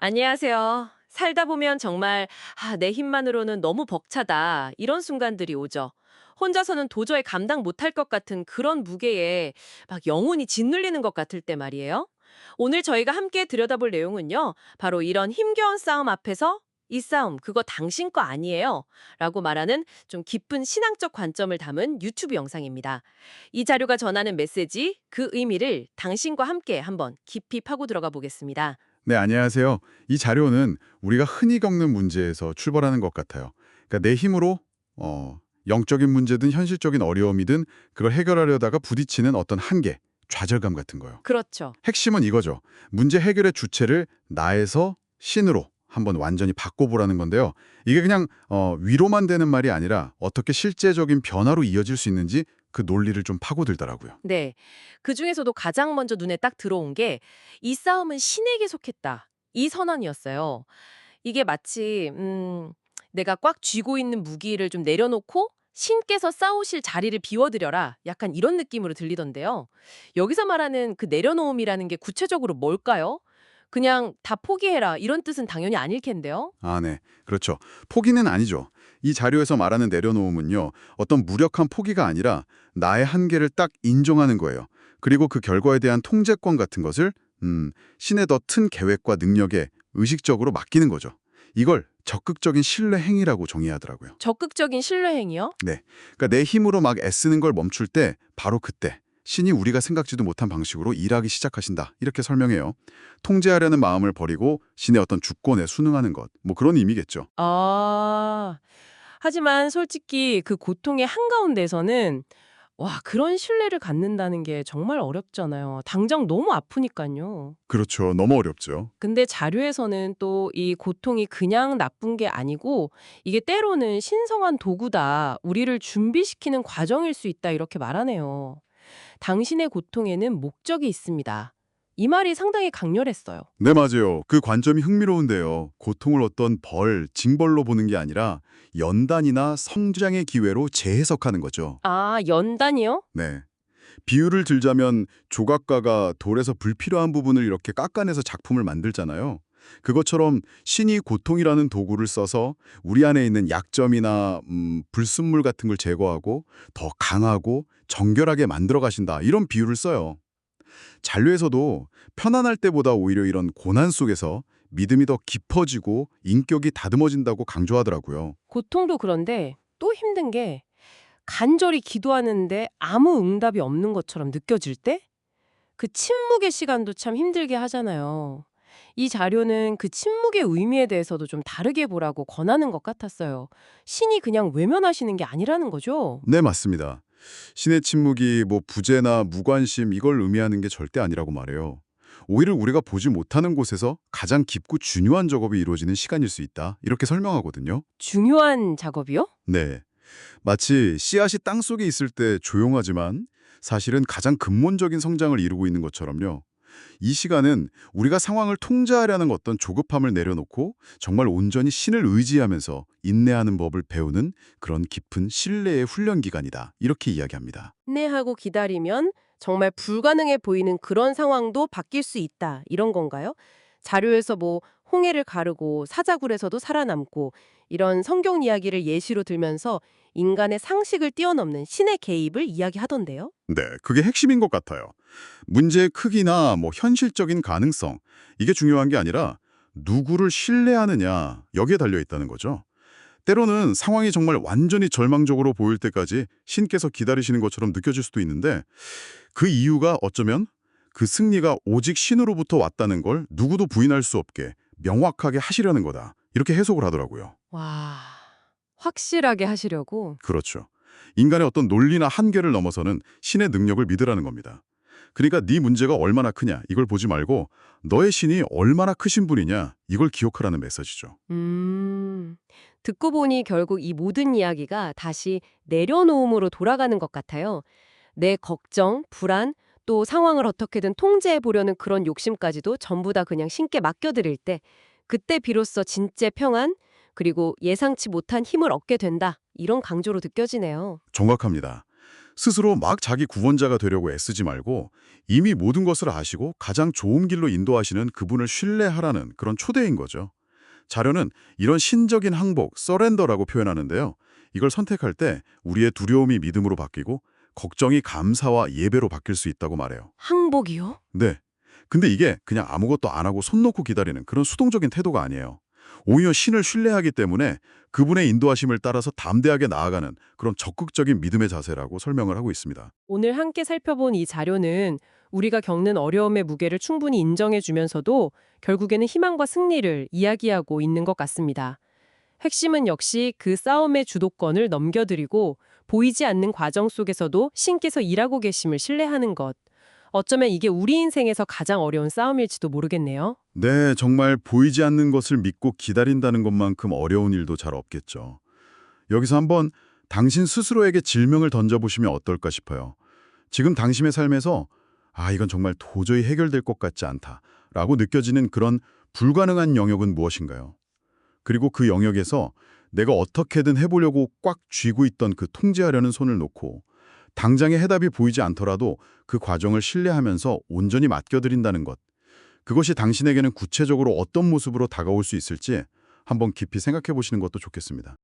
안녕하세요. 살다 보면 정말 내 힘만으로는 너무 벅차다. 이런 순간들이 오죠. 혼자서는 도저히 감당 못할 것 같은 그런 무게에 막 영혼이 짓눌리는 것 같을 때 말이에요. 오늘 저희가 함께 들여다볼 내용은요. 바로 이런 힘겨운 싸움 앞에서 이 싸움 그거 당신 거 아니에요. 라고 말하는 좀 깊은 신앙적 관점을 담은 유튜브 영상입니다. 이 자료가 전하는 메시지, 그 의미를 당신과 함께 한번 깊이 파고 들어가 보겠습니다. 네, 안녕하세요. 이 자료는 우리가 흔히 겪는 문제에서 출발하는 것 같아요. 그러니까 내 힘으로 영적인 문제든 현실적인 어려움이든 그걸 해결하려다가 부딪히는 어떤 한계, 좌절감 같은 거요. 그렇죠. 핵심은 이거죠. 문제 해결의 주체를 나에서 신으로 한번 완전히 바꿔보라는 건데요. 이게 그냥 위로만 되는 말이 아니라 어떻게 실제적인 변화로 이어질 수 있는지 그 논리를 좀 파고들더라고요. 네. 그중에서도 가장 먼저 눈에 딱 들어온 게 "이 싸움은 신에게 속했다." 이 선언이었어요. 이게 마치 "내가 꽉 쥐고 있는 무기를 좀 내려놓고 신께서 싸우실 자리를 비워드려라." 약간 이런 느낌으로 들리던데요. 여기서 말하는 그 내려놓음이라는 게 구체적으로 뭘까요? 그냥 "다 포기해라." 이런 뜻은 당연히 아닐 텐데요. 아, 네. 그렇죠. 포기는 아니죠. 이 자료에서 말하는 내려놓음은요, 어떤 무력한 포기가 아니라 나의 한계를 딱 인정하는 거예요. 그리고 그 결과에 대한 통제권 같은 것을 신의 더 큰 계획과 능력에 의식적으로 맡기는 거죠. 이걸 적극적인 신뢰 행위라고 정의하더라고요. 적극적인 신뢰 행위요? 네. 그러니까 내 힘으로 막 애쓰는 걸 멈출 때 바로 그때 신이 우리가 생각지도 못한 방식으로 일하기 시작하신다. 이렇게 설명해요. 통제하려는 마음을 버리고 신의 어떤 주권에 순응하는 것. 뭐 그런 의미겠죠. 아. 하지만 솔직히 그 고통의 한가운데서는 그런 신뢰를 갖는다는 게 정말 어렵잖아요. 당장 너무 아프니깐요. 그렇죠. 너무 어렵죠. 근데 자료에서는 또 이 고통이 그냥 나쁜 게 아니고 이게 때로는 신성한 도구다. 우리를 준비시키는 과정일 수 있다. 이렇게 말하네요. 당신의 고통에는 목적이 있습니다. 이 말이 상당히 강렬했어요. 네, 맞아요. 그 관점이 흥미로운데요. 고통을 어떤 징벌로 보는 게 아니라 연단이나 성장의 기회로 재해석하는 거죠. 아, 연단이요? 네. 비유를 들자면 조각가가 돌에서 불필요한 부분을 이렇게 깎아내서 작품을 만들잖아요. 그것처럼 신이 고통이라는 도구를 써서 우리 안에 있는 약점이나 불순물 같은 걸 제거하고 더 강하고 정결하게 만들어 가신다. 이런 비유를 써요. 잔류에서도 편안할 때보다 오히려 이런 고난 속에서 믿음이 더 깊어지고 인격이 다듬어진다고 강조하더라고요. 고통도 그런데 또 힘든 게 간절히 기도하는데 아무 응답이 없는 것처럼 느껴질 때? 그 침묵의 시간도 참 힘들게 하잖아요. 이 자료는 그 침묵의 의미에 대해서도 좀 다르게 보라고 권하는 것 같았어요. 신이 그냥 외면하시는 게 아니라는 거죠. 네, 맞습니다. 신의 침묵이 뭐 부재나 무관심 이걸 의미하는 게 절대 아니라고 말해요. 오히려 우리가 보지 못하는 곳에서 가장 깊고 중요한 작업이 이루어지는 시간일 수 있다. 이렇게 설명하거든요. 중요한 작업이요? 네. 마치 씨앗이 땅속에 있을 때 조용하지만 사실은 가장 근본적인 성장을 이루고 있는 것처럼요. 이 시간은 우리가 상황을 통제하려는 어떤 조급함을 내려놓고 정말 온전히 신을 의지하면서 인내하는 법을 배우는 그런 깊은 신뢰의 훈련 기간이다. 이렇게 이야기합니다. 인내하고 기다리면 정말 불가능해 보이는 그런 상황도 바뀔 수 있다. 이런 건가요? 자료에서 뭐 홍해를 가르고 사자굴에서도 살아남고 이런 성경 이야기를 예시로 들면서 인간의 상식을 뛰어넘는 신의 개입을 이야기하던데요. 네, 그게 핵심인 것 같아요. 문제의 크기나 뭐 현실적인 가능성, 이게 중요한 게 아니라 누구를 신뢰하느냐, 여기에 달려 있다는 거죠. 때로는 상황이 정말 완전히 절망적으로 보일 때까지 신께서 기다리시는 것처럼 느껴질 수도 있는데 그 이유가 어쩌면 그 승리가 오직 신으로부터 왔다는 걸 누구도 부인할 수 없게 명확하게 하시려는 거다. 이렇게 해석을 하더라고요. 와, 확실하게 하시려고? 그렇죠. 인간의 어떤 논리나 한계를 넘어서는 신의 능력을 믿으라는 겁니다. 그러니까 네 문제가 얼마나 크냐 이걸 보지 말고 너의 신이 얼마나 크신 분이냐 이걸 기억하라는 메시지죠. 음, 듣고 보니 결국 이 모든 이야기가 다시 내려놓음으로 돌아가는 것 같아요. 내 걱정, 불안, 또 상황을 어떻게든 통제해 보려는 그런 욕심까지도 전부 다 그냥 신께 맡겨드릴 때, 그때 비로소 진짜 평안, 그리고 예상치 못한 힘을 얻게 된다. 이런 강조로 느껴지네요. 정확합니다. 스스로 막 자기 구원자가 되려고 애쓰지 말고 이미 모든 것을 아시고 가장 좋은 길로 인도하시는 그분을 신뢰하라는 그런 초대인 거죠. 자료는 이런 신적인 항복, 서렌더라고 표현하는데요. 이걸 선택할 때 우리의 두려움이 믿음으로 바뀌고 걱정이 감사와 예배로 바뀔 수 있다고 말해요. 항복이요? 네. 근데 이게 그냥 아무것도 안 하고 손 놓고 기다리는 그런 수동적인 태도가 아니에요. 오히려 신을 신뢰하기 때문에 그분의 인도하심을 따라서 담대하게 나아가는 그런 적극적인 믿음의 자세라고 설명을 하고 있습니다. 오늘 함께 살펴본 이 자료는 우리가 겪는 어려움의 무게를 충분히 인정해 주면서도 결국에는 희망과 승리를 이야기하고 있는 것 같습니다. 핵심은 역시 그 싸움의 주도권을 넘겨드리고 보이지 않는 과정 속에서도 신께서 일하고 계심을 신뢰하는 것. 어쩌면 이게 우리 인생에서 가장 어려운 싸움일지도 모르겠네요. 네, 정말 보이지 않는 것을 믿고 기다린다는 것만큼 어려운 일도 잘 없겠죠. 여기서 한번 당신 스스로에게 질명을 던져보시면 어떨까 싶어요. 지금 당신의 삶에서 이건 정말 도저히 해결될 것 같지 않다라고 느껴지는 그런 불가능한 영역은 무엇인가요? 그리고 그 영역에서 내가 어떻게든 해보려고 꽉 쥐고 있던 그 통제하려는 손을 놓고 당장의 해답이 보이지 않더라도 그 과정을 신뢰하면서 온전히 맡겨드린다는 것. 그것이 당신에게는 구체적으로 어떤 모습으로 다가올 수 있을지 한번 깊이 생각해 보시는 것도 좋겠습니다.